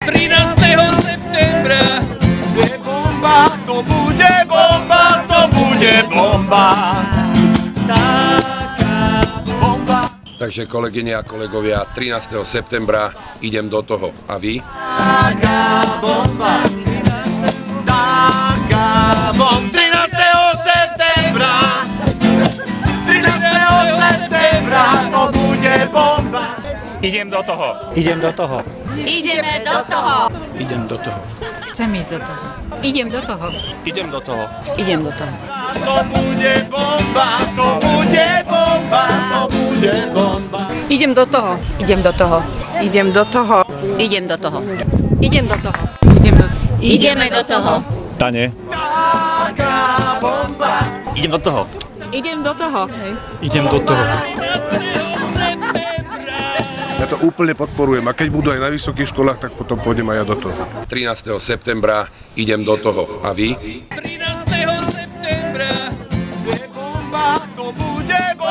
13. septembra. Bude bomba, to bude bomba, to bude bomba. Taká bomba. Takže kolegyne a kolegovia, 13. septembra idem do toho. A vy? Taká bomba. Taká bomba. 13. septembra. 13. septembra, to bude bomba. Idem do toho. Idem do toho. Ideme do toho. Idem do toho. Chcem ísť do toho. Idem do toho. Idem do toho. Idem do toho. To bude bomba, to bude bomba, to bude bomba. Idem do toho. Idem do toho. Idem do toho. Idem do toho. Idem do toho. Idem do toho. Ideme do toho. Tane. Taká bomba. Idem do toho. Idem do toho. Idem do toho. Ja to úplne podporujem a keď budú aj na vysokých školách, tak potom pôjdem aj ja do toho. 13. septembra idem do toho. A vy? 13. septembra. Bude bomba, to bude bomba.